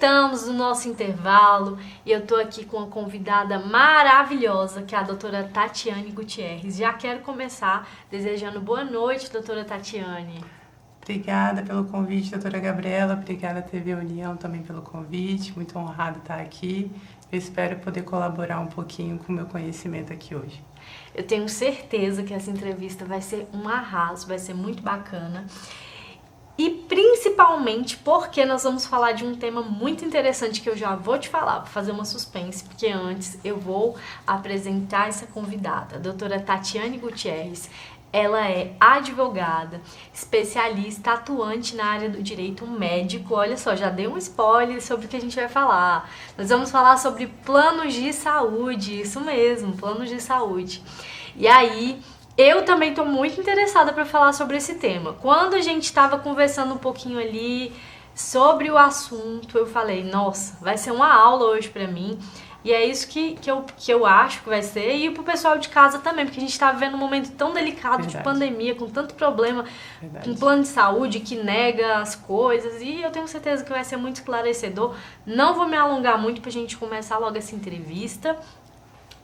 Voltamos do nosso intervalo e eu tô aqui com uma convidada maravilhosa, que é a doutora Tatiane Gutierrez. Já quero começar desejando boa noite, doutora Tatiane. Obrigada pelo convite, doutora Gabriela. Obrigada, TV União, também pelo convite. Muito honrado estar aqui. Eu espero poder colaborar um pouquinho com o meu conhecimento aqui hoje. Eu tenho certeza que essa entrevista vai ser um arraso, vai ser muito bacana. E principalmente porque nós vamos falar de um tema muito interessante que eu já vou te falar, vou fazer uma suspense, porque antes eu vou apresentar essa convidada, a doutora Tatiane Gutierrez. Ela é advogada, especialista, atuante na área do direito médico. Olha só, já dei um spoiler sobre o que a gente vai falar. Nós vamos falar sobre planos de saúde, isso mesmo, planos de saúde. E aí, eu também estou muito interessada para falar sobre esse tema. Quando a gente estava conversando um pouquinho ali sobre o assunto, eu falei, nossa, vai ser uma aula hoje para mim. E é isso que eu acho que vai ser, e pro pessoal de casa também, porque a gente tá vivendo um momento tão delicado de pandemia, com tanto problema, com plano de saúde que nega as coisas, e eu tenho certeza que vai ser muito esclarecedor. Não vou me alongar muito pra gente começar logo essa entrevista,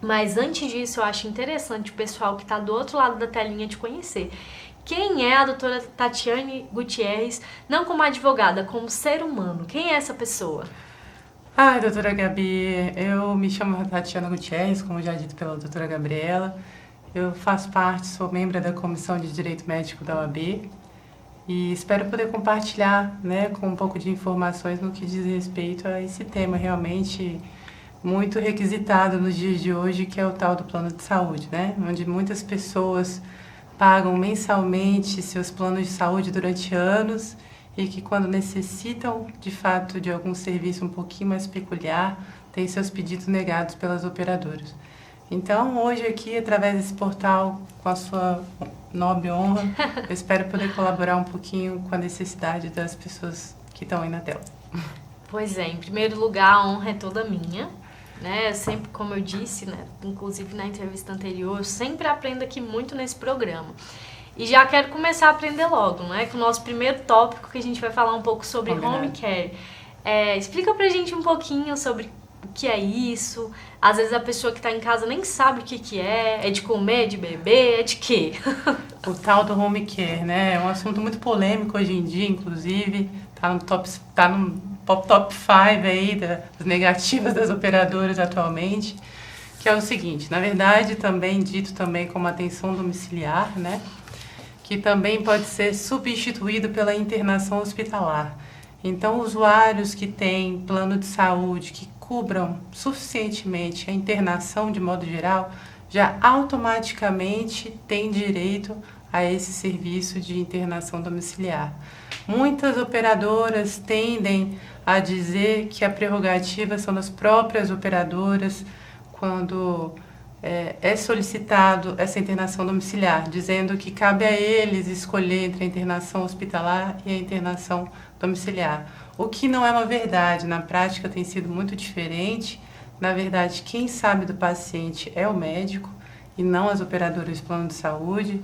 mas antes disso eu acho interessante o pessoal que tá do outro lado da telinha te conhecer. Quem é a doutora Tatiane Gutierrez, não como advogada, como ser humano? Quem é essa pessoa? Ai, doutora Gabi, eu me chamo Tatiana Gutierrez, como já dito pela doutora Gabriela. Eu faço parte, sou membro da Comissão de Direito Médico da OAB e espero poder compartilhar, com um pouco de informações no que diz respeito a esse tema realmente muito requisitado nos dias de hoje, que é o tal do plano de saúde, onde muitas pessoas pagam mensalmente seus planos de saúde durante anos e que quando necessitam, de fato, de algum serviço um pouquinho mais peculiar, têm seus pedidos negados pelas operadoras. Então, hoje aqui, através desse portal, com a sua nobre honra, eu espero poder colaborar um pouquinho com a necessidade das pessoas que estão aí na tela. Pois é, em primeiro lugar, a honra é toda minha. Sempre, como eu disse, inclusive na entrevista anterior, eu sempre aprendo aqui muito nesse programa. E já quero começar a aprender logo, com o nosso primeiro tópico, que a gente vai falar um pouco sobre home care. Explica pra gente um pouquinho sobre o que é isso. Às vezes a pessoa que tá em casa nem sabe o que é de comer, de beber, é de quê? O tal do home care, é um assunto muito polêmico hoje em dia, inclusive, tá no top 5 aí das negativas das operadoras atualmente, que é o seguinte, na verdade, também dito também como atenção domiciliar, que também pode ser substituído pela internação hospitalar. Então, usuários que têm plano de saúde que cubram suficientemente a internação de modo geral, já automaticamente têm direito a esse serviço de internação domiciliar. Muitas operadoras tendem a dizer que a prerrogativa são das próprias operadoras quando é solicitado essa internação domiciliar, dizendo que cabe a eles escolher entre a internação hospitalar e a internação domiciliar. O que não é uma verdade, na prática tem sido muito diferente. Na verdade, quem sabe do paciente é o médico e não as operadoras de plano de saúde.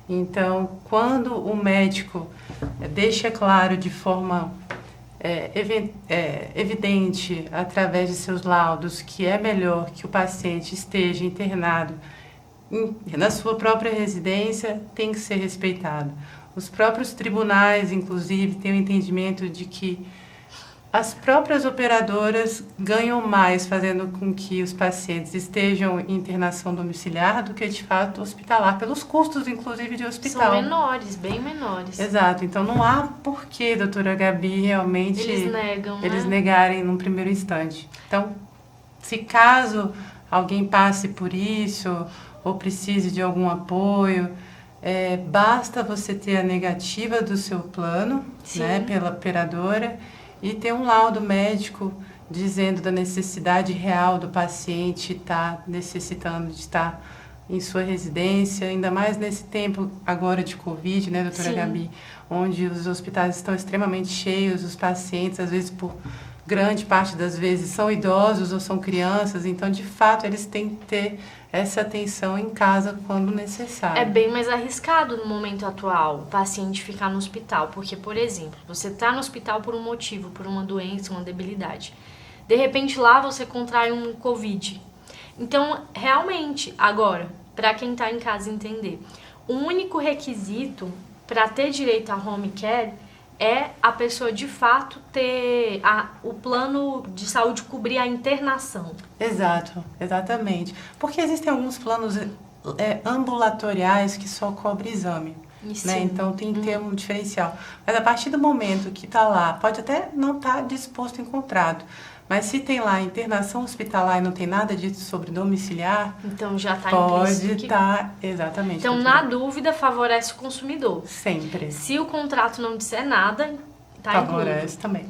Então, quando o médico deixa claro de forma evidente, através de seus laudos, que é melhor que o paciente esteja internado na sua própria residência, tem que ser respeitado. Os próprios tribunais, inclusive, têm o entendimento de que as próprias operadoras ganham mais fazendo com que os pacientes estejam em internação domiciliar do que, de fato, hospitalar, pelos custos, inclusive, de hospital. São menores, bem menores. Exato. Então, não há porquê, doutora Gabi, realmente eles negarem num primeiro instante. Então, se caso alguém passe por isso ou precise de algum apoio, basta você ter a negativa do seu plano, pela operadora, e ter um laudo médico dizendo da necessidade real do paciente estar necessitando de estar em sua residência, ainda mais nesse tempo agora de Covid, doutora Gabi, onde os hospitais estão extremamente cheios, os pacientes, às vezes por grande parte das vezes são idosos ou são crianças, então de fato eles têm que ter essa atenção em casa quando necessário. É bem mais arriscado no momento atual o paciente ficar no hospital, porque, por exemplo, você está no hospital por um motivo, por uma doença, uma debilidade. De repente lá você contrai um Covid. Então, realmente, agora, para quem está em casa entender, o único requisito para ter direito a home care é a pessoa de fato ter o plano de saúde cobrir a internação. Exato, exatamente. Porque existem alguns planos ambulatoriais que só cobrem exame. Né? Então tem que ter um diferencial. Mas a partir do momento que está lá, pode até não estar disposto em contrato, mas se tem lá internação hospitalar e não tem nada disso sobre domiciliar, então já está pode estar, exatamente. Então, na dúvida, favorece o consumidor. Sempre. Se o contrato não disser nada, tá favorece incluído. Também.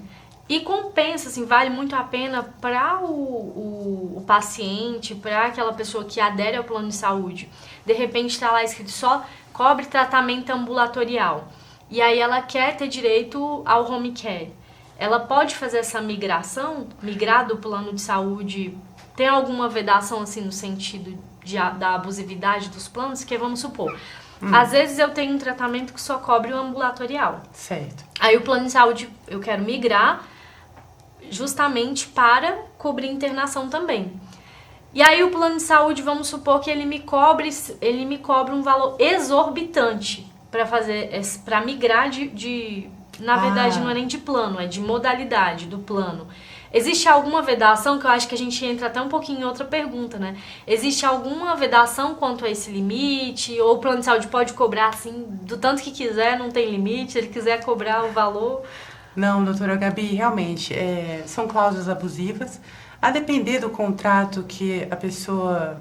E compensa, assim, vale muito a pena para o paciente, para aquela pessoa que adere ao plano de saúde. De repente está lá escrito só cobre tratamento ambulatorial. E aí ela quer ter direito ao home care. Ela pode fazer essa migração, migrar do plano de saúde. Tem alguma vedação assim no sentido da abusividade dos planos? Que vamos supor, às vezes eu tenho um tratamento que só cobre o ambulatorial. Certo. Aí o plano de saúde eu quero migrar justamente para cobrir internação também. E aí o plano de saúde, vamos supor que ele me cobre um valor exorbitante para migrar na verdade não é nem de plano, é de modalidade do plano. Existe alguma vedação, que eu acho que a gente entra até um pouquinho em outra pergunta, né? Existe alguma vedação quanto a esse limite? Ou o plano de saúde pode cobrar, assim, do tanto que quiser, não tem limite, se ele quiser cobrar o valor? Não, doutora Gabi, realmente, são cláusulas abusivas. A depender do contrato que a pessoa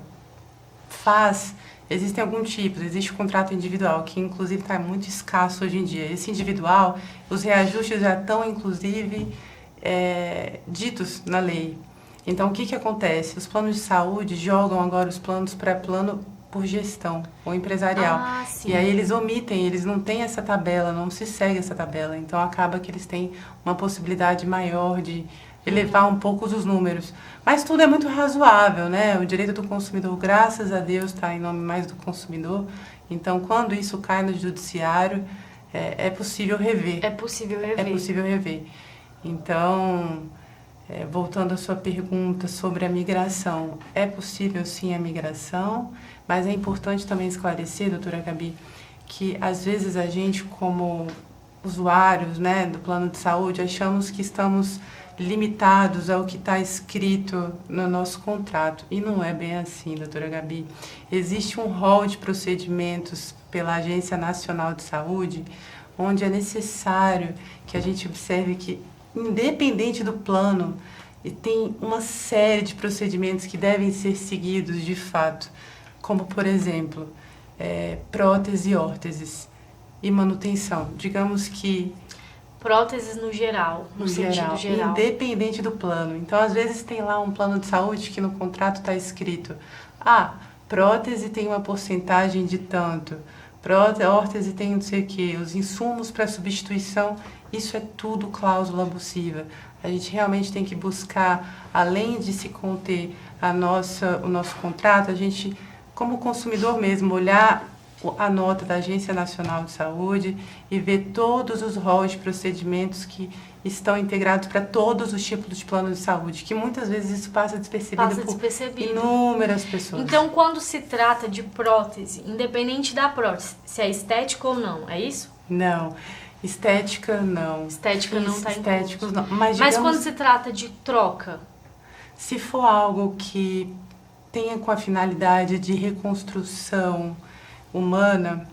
faz, existem alguns tipos. Existe o contrato individual, que inclusive está muito escasso hoje em dia. Esse individual, os reajustes já estão, inclusive, ditos na lei. Então, o que acontece? Os planos de saúde jogam agora os planos para plano por gestão ou empresarial. Sim. E aí eles omitem, eles não têm essa tabela, não se segue essa tabela. Então, acaba que eles têm uma possibilidade maior de elevar um pouco os números. Mas tudo é muito razoável, né? O direito do consumidor, graças a Deus, está em nome mais do consumidor. Então, quando isso cai no judiciário, é possível rever. É possível rever. É possível rever. Então, voltando à sua pergunta sobre a migração, é possível sim a migração, mas é importante também esclarecer, doutora Gabi, que às vezes a gente, como usuários, né, do plano de saúde, achamos que estamos limitados ao que está escrito no nosso contrato. E não é bem assim, doutora Gabi. Existe um rol de procedimentos pela Agência Nacional de Saúde, onde é necessário que a gente observe que, independente do plano, tem uma série de procedimentos que devem ser seguidos de fato, como, por exemplo, prótese e órteses e manutenção. Digamos que próteses no geral, no sentido geral. Independente do plano. Então, às vezes, tem lá um plano de saúde que no contrato está escrito: prótese tem uma porcentagem de tanto, órtese tem não sei o quê, os insumos para substituição, isso é tudo cláusula abusiva. A gente realmente tem que buscar, além de se conter o nosso contrato, a gente, como consumidor mesmo, olhar a nota da Agência Nacional de Saúde e ver todos os rolos de procedimentos que estão integrados para todos os tipos de planos de saúde, que muitas vezes isso passa despercebido por inúmeras pessoas. Então, quando se trata de prótese, independente da prótese, se é estética ou não, é isso? Não. Estética, não. Estética não está incluso. Estéticos, não. Mas quando se trata de troca? Se for algo que tenha com a finalidade de reconstrução humana,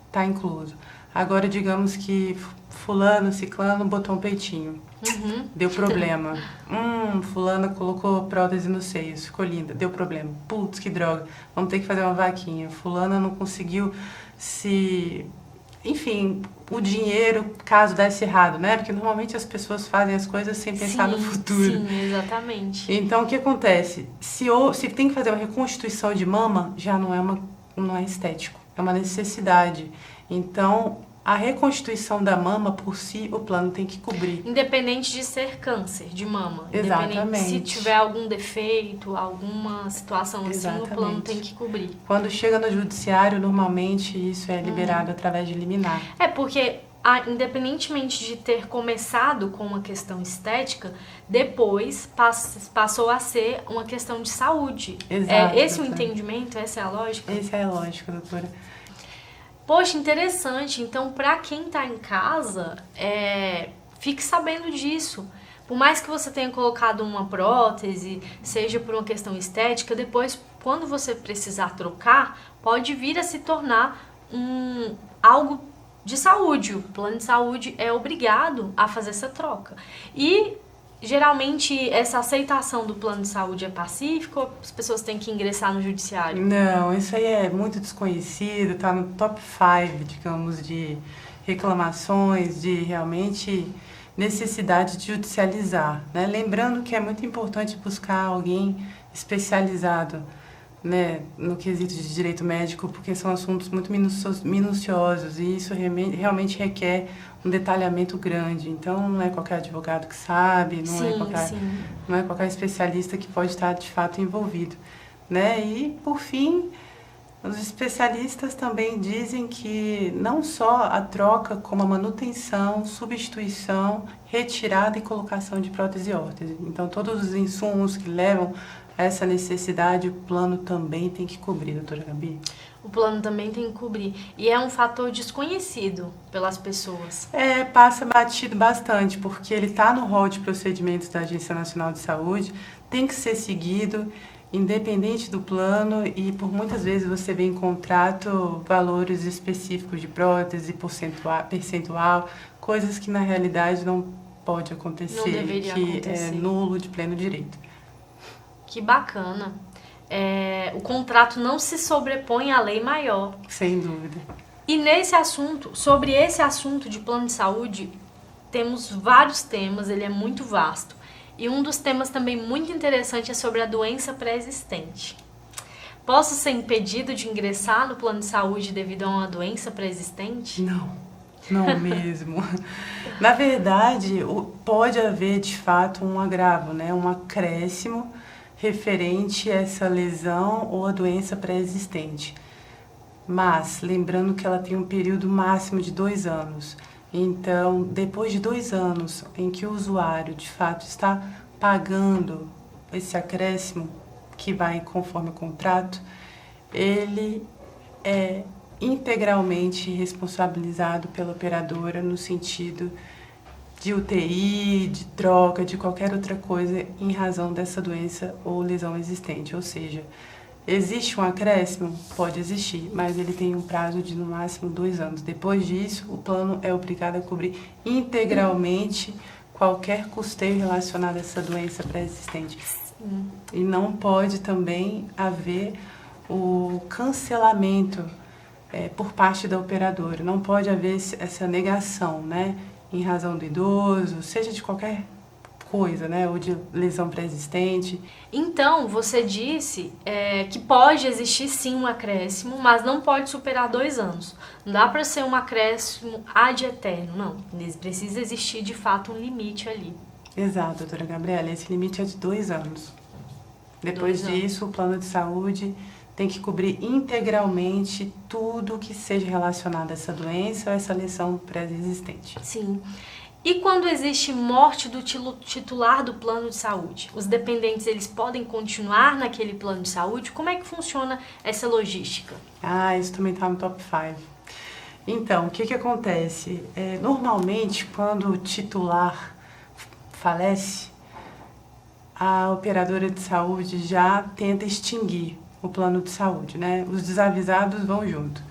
está incluso. Agora, digamos que fulano, ciclano botou um peitinho. Deu problema. Fulana colocou prótese no seio, ficou linda, deu problema. Putz, que droga, vamos ter que fazer uma vaquinha. Fulana não conseguiu enfim, o dinheiro, caso desse errado, né? Porque normalmente as pessoas fazem as coisas sem pensar no futuro. Sim, exatamente. Então, o que acontece? Se tem que fazer uma reconstituição de mama, já não é estético, é uma necessidade. Então, a reconstituição da mama por si, o plano tem que cobrir. Independente de ser câncer de mama. Exatamente. Independente se tiver algum defeito, alguma situação assim, Exatamente. o plano tem que cobrir. Quando chega no judiciário, normalmente isso é liberado através de liminar. É porque, independentemente de ter começado com uma questão estética, depois passou a ser uma questão de saúde. Exato, É esse o doutora. entendimento? Essa é a lógica? Essa é a lógica, doutora. Poxa, interessante. Então, pra quem tá em casa, fique sabendo disso. Por mais que você tenha colocado uma prótese, seja por uma questão estética, depois, quando você precisar trocar, pode vir a se tornar algo de saúde. O plano de saúde é obrigado a fazer essa troca. E, geralmente, essa aceitação do plano de saúde é pacífica ou as pessoas têm que ingressar no judiciário? Não, isso aí é muito desconhecido, tá no top 5, digamos, de reclamações, de realmente necessidade de judicializar, né? Lembrando que é muito importante buscar alguém especializado, né, no quesito de direito médico, porque são assuntos muito minuciosos e isso realmente requer um detalhamento grande. Então, não é qualquer advogado que sabe, não é qualquer especialista que pode estar, de fato, envolvido, né? E, por fim, os especialistas também dizem que não só a troca, como a manutenção, substituição, retirada e colocação de prótese e órtese. Então, todos os insumos que levam a essa necessidade, o plano também tem que cobrir, doutora Gabi. O plano também tem que cobrir. E é um fator desconhecido pelas pessoas. Passa batido bastante, porque ele está no rol de procedimentos da Agência Nacional de Saúde, tem que ser seguido, independente do plano, e por muitas vezes você vê em contrato valores específicos de prótese, percentual, coisas que na realidade não pode acontecer, Não deveria acontecer. É nulo de pleno direito. Que bacana. O contrato não se sobrepõe à lei maior. Sem dúvida. E sobre esse assunto de plano de saúde, temos vários temas, ele é muito vasto. E um dos temas também muito interessante é sobre a doença pré-existente. Posso ser impedido de ingressar no plano de saúde devido a uma doença pré-existente? Não mesmo. Na verdade, pode haver de fato um agravo, né? Um acréscimo referente a essa lesão ou a doença pré-existente. Mas, lembrando que ela tem um período máximo de 2 anos. Então, depois de 2 anos em que o usuário, de fato, está pagando esse acréscimo, que vai conforme o contrato, ele é integralmente responsabilizado pela operadora no sentido de UTI, de troca, de qualquer outra coisa em razão dessa doença ou lesão existente. Ou seja, existe um acréscimo? Pode existir, mas ele tem um prazo de no máximo 2 anos. Depois disso, o plano é obrigado a cobrir integralmente qualquer custeio relacionado a essa doença pré-existente. E não pode também haver o cancelamento por parte da operadora. Não pode haver essa negação, né? Em razão do idoso, seja de qualquer coisa, né? Ou de lesão pré-existente. Então, você disse que pode existir sim um acréscimo, mas não pode superar 2 anos. Não dá para ser um acréscimo ad eterno, não. Precisa existir, de fato, um limite ali. Exato, doutora Gabriela. Esse limite é de 2 anos. Depois 2 anos. disso, o plano de saúde tem que cobrir integralmente tudo que seja relacionado a essa doença ou essa lesão pré-existente. Sim. E quando existe morte do titular do plano de saúde? Os dependentes, eles podem continuar naquele plano de saúde? Como é que funciona essa logística? Isso também está no top 5. Então, o que acontece? Normalmente, quando o titular falece, a operadora de saúde já tenta extinguir o plano de saúde, né? Os desavisados vão junto.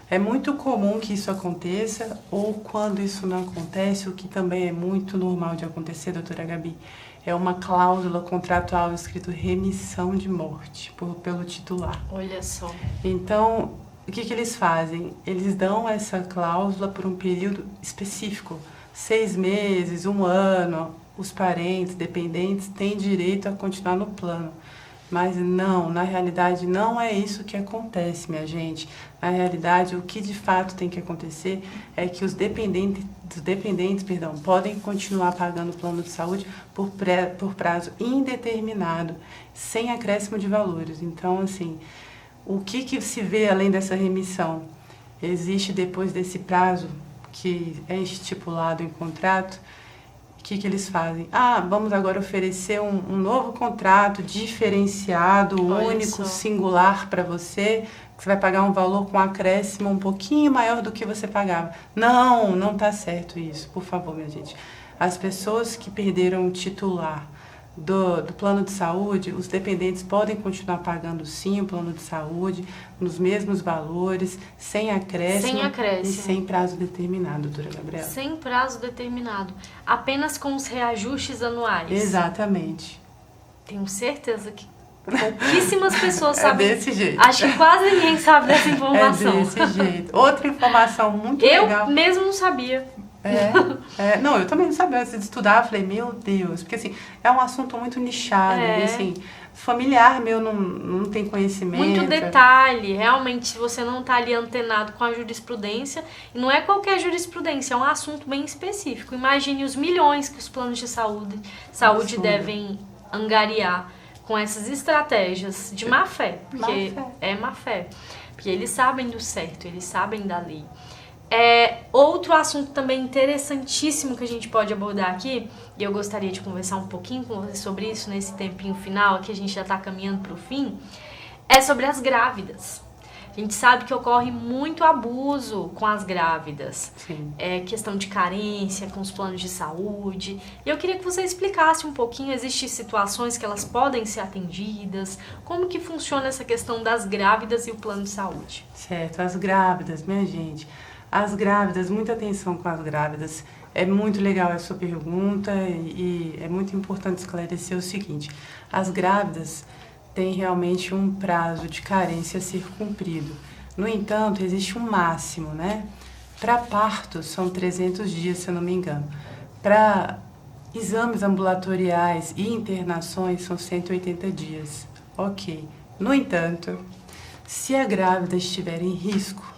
É muito comum que isso aconteça, ou quando isso não acontece, o que também é muito normal de acontecer, doutora Gabi, é uma cláusula contratual escrito remissão de morte pelo titular. Olha só. Então, o que eles fazem? Eles dão essa cláusula por um período específico, 6 meses, 1 ano. Os parentes, dependentes, têm direito a continuar no plano. Mas não, na realidade não é isso que acontece, minha gente. Na realidade, o que de fato tem que acontecer é que os dependentes, podem continuar pagando o plano de saúde por prazo indeterminado, sem acréscimo de valores. Então, assim, o que se vê além dessa remissão? Existe depois desse prazo que é estipulado em contrato, o que eles fazem? Vamos agora oferecer um novo contrato diferenciado, único, singular para você, que você vai pagar um valor com acréscimo um pouquinho maior do que você pagava. Não está certo isso, por favor, minha gente. As pessoas que perderam o titular do plano de saúde, os dependentes podem continuar pagando sim o plano de saúde, nos mesmos valores, sem acréscimo e sem prazo determinado, doutora Gabriela. Sem prazo determinado, apenas com os reajustes anuais. Exatamente. Tenho certeza que pouquíssimas pessoas sabem. É desse jeito. Acho que quase ninguém sabe dessa informação. É desse jeito. Outra informação muito legal. Eu mesmo não sabia. Não, eu também não sabia. Antes de estudar, eu falei, meu Deus, porque assim, é um assunto muito nichado, e assim, familiar meu não tem conhecimento. Muito detalhe, realmente, se você não está ali antenado com a jurisprudência, e não é qualquer jurisprudência, é um assunto bem específico. Imagine os milhões que os planos de saúde devem angariar com essas estratégias de má fé, porque é má fé, porque eles sabem do certo, eles sabem da lei. Outro assunto também interessantíssimo que a gente pode abordar aqui, e eu gostaria de conversar um pouquinho com você sobre isso nesse tempinho final, que a gente já está caminhando para o fim, é sobre as grávidas. A gente sabe que ocorre muito abuso com as grávidas. Sim. Questão de carência com os planos de saúde. E eu queria que você explicasse um pouquinho, existem situações que elas podem ser atendidas, como que funciona essa questão das grávidas e o plano de saúde? Certo, as grávidas, minha gente. As grávidas, muita atenção com as grávidas. É muito legal a sua pergunta e é muito importante esclarecer o seguinte. As grávidas têm realmente um prazo de carência a ser cumprido. No entanto, existe um máximo, né? Para parto são 300 dias, se eu não me engano. Para exames ambulatoriais e internações são 180 dias. Ok. No entanto, se a grávida estiver em risco,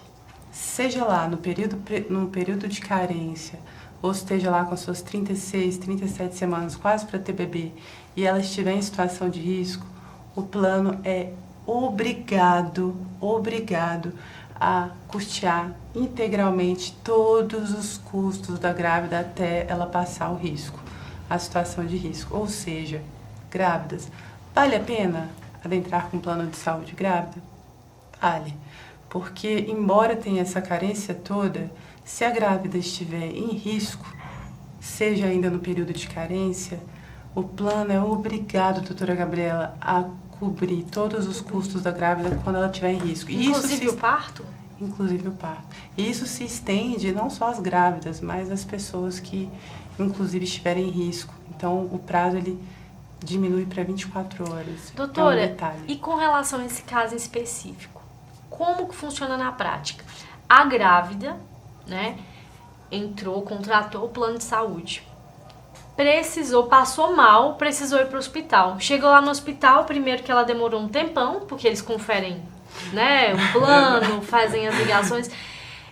seja lá no período de carência, ou esteja lá com as suas 36, 37 semanas, quase para ter bebê, e ela estiver em situação de risco, o plano é obrigado a custear integralmente todos os custos da grávida até ela passar o risco, a situação de risco. Ou seja, grávidas, vale a pena adentrar com um plano de saúde grávida? Vale. Porque, embora tenha essa carência toda, se a grávida estiver em risco, seja ainda no período de carência, o plano é obrigado, doutora Gabriela, a cobrir todos os custos da grávida quando ela estiver em risco. Inclusive o parto? Inclusive o parto. E isso se estende não só às grávidas, mas às pessoas que, inclusive, estiverem em risco. Então, o prazo, ele diminui para 24 horas. Doutora, é um detalhe. E com relação a esse caso em específico? Como que funciona na prática? A grávida, né, contratou o plano de saúde. Passou mal, precisou ir para o hospital. Chegou lá no hospital, primeiro que ela demorou um tempão, porque eles conferem, né, o plano, fazem as ligações.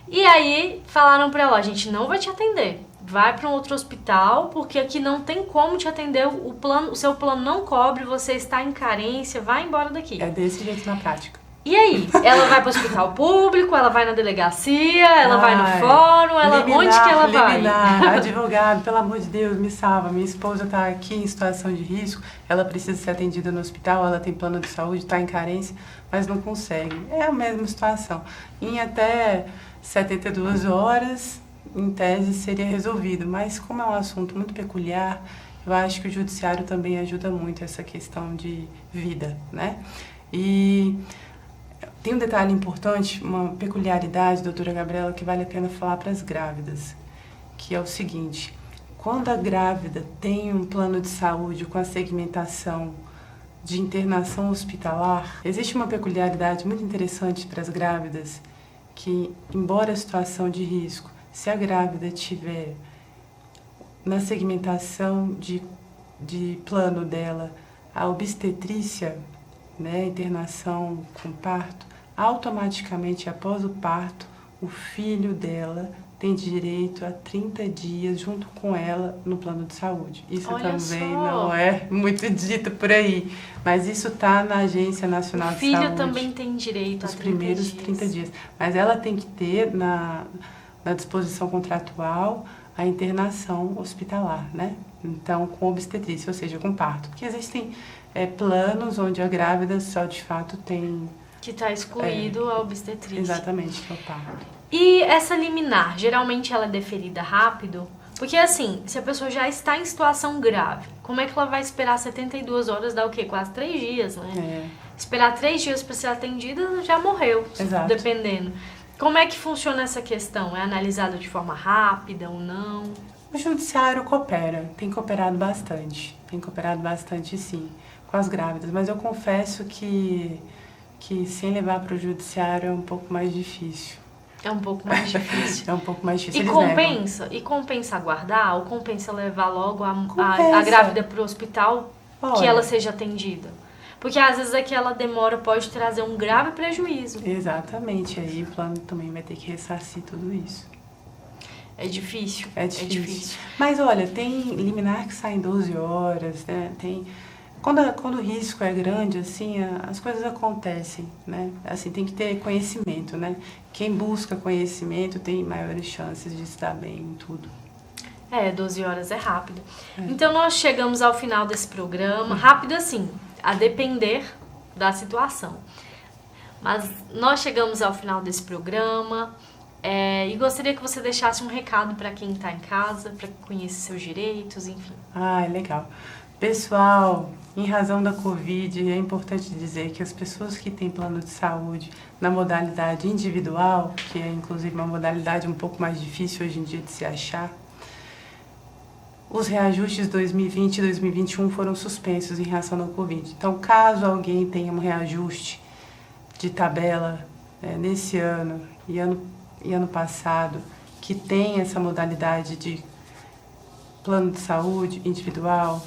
E aí falaram para ela, a gente não vai te atender. Vai para um outro hospital, porque aqui não tem como te atender, o seu plano não cobre, você está em carência, vai embora daqui. É desse jeito na prática. E aí? Ela vai para o hospital público, ela vai na delegacia, ela vai no fórum, onde que ela vai? Advogado, pelo amor de Deus, me salva. Minha esposa está aqui em situação de risco, ela precisa ser atendida no hospital, ela tem plano de saúde, está em carência, mas não consegue. É a mesma situação. Em até 72 horas, em tese, seria resolvido. Mas como é um assunto muito peculiar, eu acho que o judiciário também ajuda muito essa questão de vida, né? E tem um detalhe importante, uma peculiaridade, doutora Gabriela, que vale a pena falar para as grávidas, que é o seguinte: quando a grávida tem um plano de saúde com a segmentação de internação hospitalar, existe uma peculiaridade muito interessante para as grávidas, que, embora a situação de risco, se a grávida tiver na segmentação de plano dela a obstetrícia, né, internação com parto, automaticamente após o parto, o filho dela tem direito a 30 dias junto com ela no plano de saúde. Isso Olha também só. não é muito dito por aí, mas isso está na Agência Nacional de Saúde. O filho também tem direito a Os 30 primeiros dias. 30 dias. Mas ela tem que ter na disposição contratual a internação hospitalar, né? Então, com obstetrícia, ou seja, com parto. Porque existem planos onde a grávida só de fato tem... Que está excluído a obstetrícia. Exatamente, que é o parto. E essa liminar, geralmente ela é deferida rápido? Porque assim, se a pessoa já está em situação grave, como é que ela vai esperar 72 horas, dá o quê? Quase 3 dias, né? Esperar 3 dias para ser atendida, já morreu, Exato. Dependendo. Como é que funciona essa questão? É analisado de forma rápida ou não? O judiciário coopera, tem cooperado bastante sim, com as grávidas, mas eu confesso que sem levar para o judiciário é um pouco mais difícil. É um pouco mais difícil. É um pouco mais difícil. E Eles compensa? levam. E compensa aguardar? Ou compensa levar logo a Compensa. grávida para o hospital que Olha, ela seja atendida? Porque às vezes aquela demora pode trazer um grave prejuízo. Exatamente, aí o plano também vai ter que ressarcir tudo isso. É difícil. É difícil. Mas olha, tem liminar que sai em 12 horas, né? Quando o risco é grande, assim, as coisas acontecem, né? Assim, tem que ter conhecimento, né? Quem busca conhecimento tem maiores chances de se dar bem em tudo. 12 horas é rápido. Então nós chegamos ao final desse programa, rápido assim, a depender da situação. Mas nós chegamos ao final desse programa e gostaria que você deixasse um recado para quem está em casa, para conhecer seus direitos, enfim. Legal. Pessoal, em razão da Covid, é importante dizer que as pessoas que têm plano de saúde na modalidade individual, que é inclusive uma modalidade um pouco mais difícil hoje em dia de se achar, os reajustes 2020 e 2021 foram suspensos em relação ao Covid. Então, caso alguém tenha um reajuste de tabela nesse ano e ano passado, que tem essa modalidade de plano de saúde individual,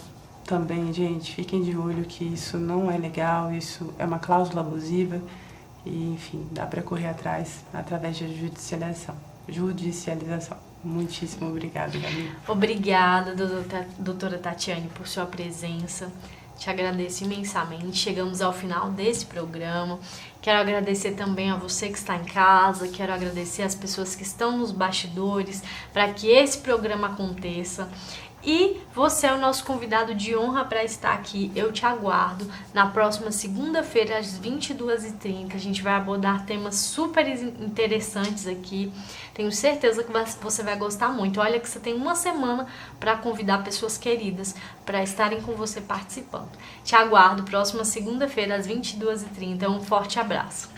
também, gente, fiquem de olho que isso não é legal, isso é uma cláusula abusiva e, enfim, dá para correr atrás através da judicialização. Muitíssimo obrigada, Gabi. Obrigada, doutora Tatiane, por sua presença. Te agradeço imensamente. Chegamos ao final desse programa. Quero agradecer também a você que está em casa. Quero agradecer as pessoas que estão nos bastidores para que esse programa aconteça. E você é o nosso convidado de honra para estar aqui. Eu te aguardo na próxima segunda-feira, às 22h30. A gente vai abordar temas super interessantes aqui. Tenho certeza que você vai gostar muito. Olha que você tem uma semana para convidar pessoas queridas para estarem com você participando. Te aguardo próxima segunda-feira, às 22h30. Um forte abraço.